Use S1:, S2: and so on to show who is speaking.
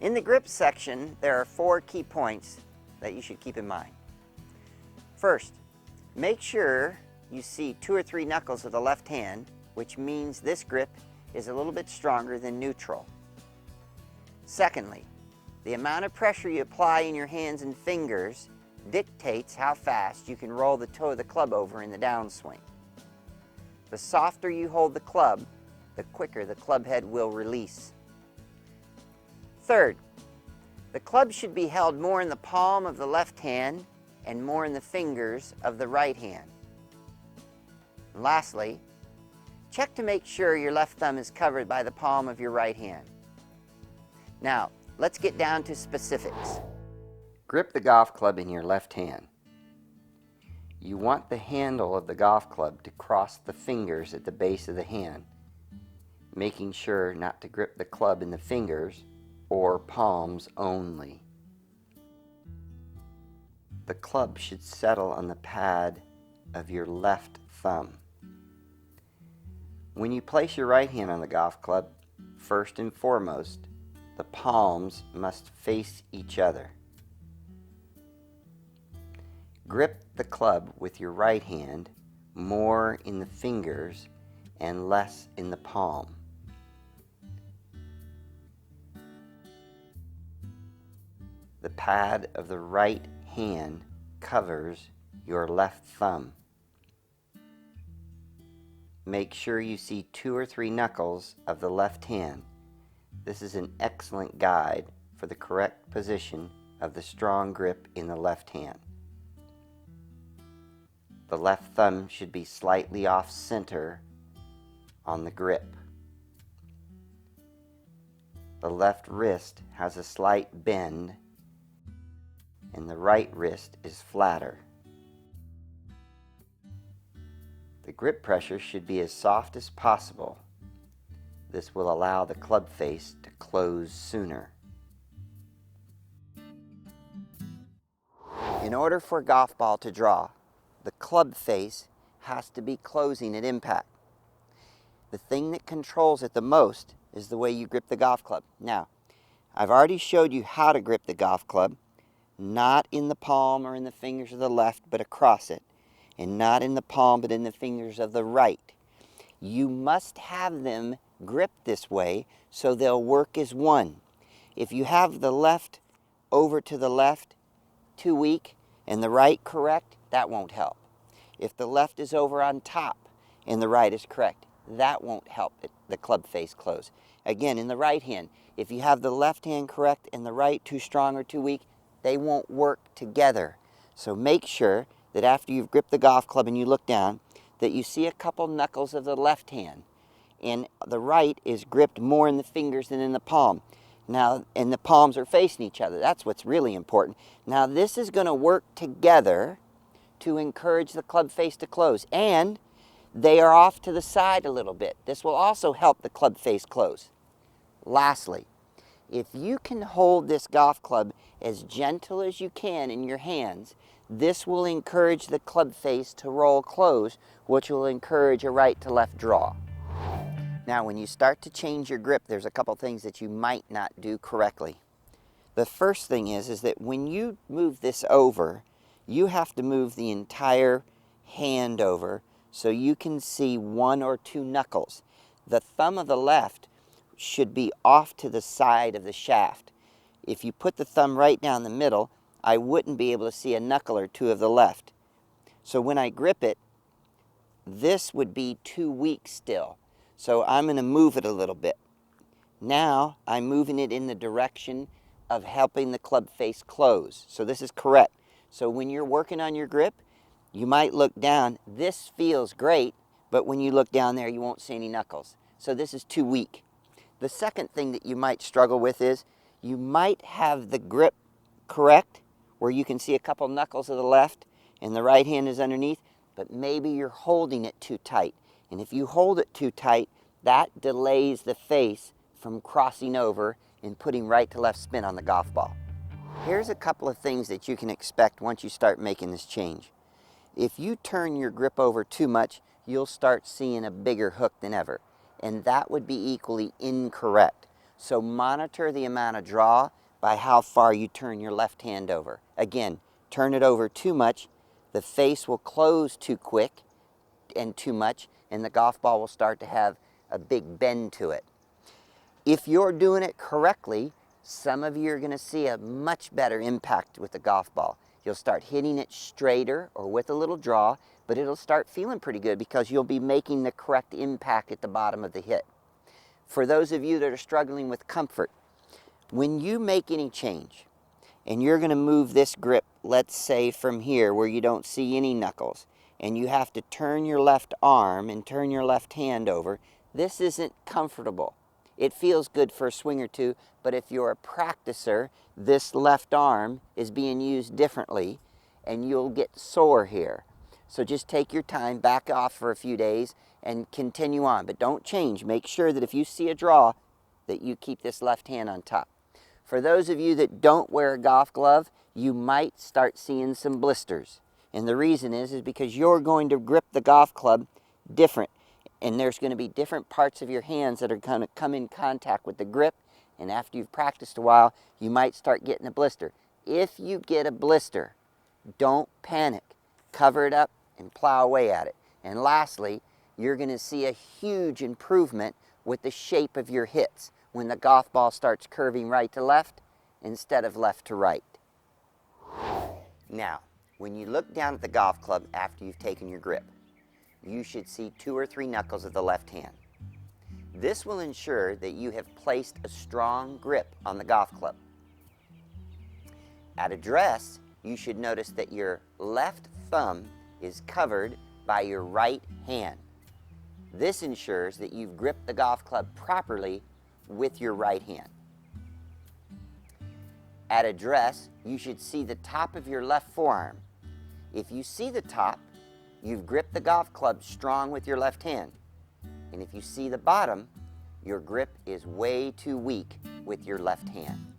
S1: In the grip section, there are 4 key points that you should keep in mind. First, make sure you see 2 or 3 knuckles of the left hand, which means this grip is a little bit stronger than neutral. Secondly, the amount of pressure you apply in your hands and fingers dictates how fast you can roll the toe of the club over in the downswing. The softer you hold the club, the quicker the club head will release. Third, the club should be held more in the palm of the left hand and more in the fingers of the right hand. And lastly, check to make sure your left thumb is covered by the palm of your right hand. Now, let's get down to specifics. Grip the golf club in your left hand. You want the handle of the golf club to cross the fingers at the base of the hand, making sure not to grip the club in the fingers or palms only. The club should settle on the pad of your left thumb. When you place your right hand on the golf club, first and foremost, the palms must face each other. Grip the club with your right hand more in the fingers and less in the palm. The pad of the right hand covers your left thumb. Make sure you see 2 or 3 knuckles of the left hand. This is an excellent guide for the correct position of the strong grip in the left hand. The left thumb should be slightly off center on the grip. The left wrist has a slight bend and the right wrist is flatter. The grip pressure should be as soft as possible. This will allow the club face to close sooner. In order for a golf ball to draw, the club face has to be closing at impact. The thing that controls it the most is the way you grip the golf club. Now, I've already showed you how to grip the golf club, not in the palm or in the fingers of the left, but across it, and not in the palm, but in the fingers of the right. You must have them gripped this way so they'll work as one. If you have the left over to the left too weak and the right correct, that won't help. If the left is over on top and the right is correct, that won't help the club face close. Again, in the right hand, if you have the left hand correct and the right too strong or too weak, they won't work together. So make sure that after you've gripped the golf club and you look down, that you see a couple knuckles of the left hand, and the right is gripped more in the fingers than in the palm. Now, and the palms are facing each other. That's what's really important. Now, this is going to work together to encourage the club face to close, and they are off to the side a little bit. This will also help the club face close. Lastly, if you can hold this golf club as gentle as you can in your hands, this will encourage the club face to roll close, which will encourage a right to left draw. Now, when you start to change your grip, there's a couple things that you might not do correctly. The first thing is that when you move this over, you have to move the entire hand over so you can see 1 or 2 knuckles. The thumb of the left should be off to the side of the shaft. If you put the thumb right down the middle, I wouldn't be able to see a knuckle or 2 of the left. So when I grip it, this would be too weak still. So I'm going to move it a little bit. Now I'm moving it in the direction of helping the club face close. So this is correct. So when you're working on your grip, you might look down. This feels great, but when you look down there, you won't see any knuckles. So this is too weak. The second thing that you might struggle with is you might have the grip correct, where you can see a couple knuckles of the left and the right hand is underneath, but maybe you're holding it too tight. And if you hold it too tight, that delays the face from crossing over and putting right to left spin on the golf ball. Here's a couple of things that you can expect once you start making this change. If you turn your grip over too much, you'll start seeing a bigger hook than ever, and that would be equally incorrect. So monitor the amount of draw by how far you turn your left hand over. Again, turn it over too much, the face will close too quick and too much, and the golf ball will start to have a big bend to it. If you're doing it correctly, some of you are going to see a much better impact with the golf ball. You'll start hitting it straighter or with a little draw, but it'll start feeling pretty good because you'll be making the correct impact at the bottom of the hit. For those of you that are struggling with comfort, when you make any change and you're going to move this grip, let's say from here where you don't see any knuckles, and you have to turn your left arm and turn your left hand over, this isn't comfortable. It feels good for a swing or two, but if you're a practicer, this left arm is being used differently and you'll get sore here. So just take your time, back off for a few days and continue on, but don't change. Make sure that if you see a draw, that you keep this left hand on top. For those of you that don't wear a golf glove, you might start seeing some blisters. And the reason is because you're going to grip the golf club different. And there's going to be different parts of your hands that are going to come in contact with the grip. And after you've practiced a while, you might start getting a blister. If you get a blister, don't panic. Cover it up and plow away at it. And lastly, you're going to see a huge improvement with the shape of your hits when the golf ball starts curving right to left instead of left to right. Now, when you look down at the golf club after you've taken your grip, you should see 2 or 3 knuckles of the left hand. This will ensure that you have placed a strong grip on the golf club. At address, you should notice that your left thumb is covered by your right hand. This ensures that you've gripped the golf club properly with your right hand. At address, you should see the top of your left forearm. If you see the top, you've gripped the golf club strong with your left hand. And if you see the bottom, your grip is way too weak with your left hand.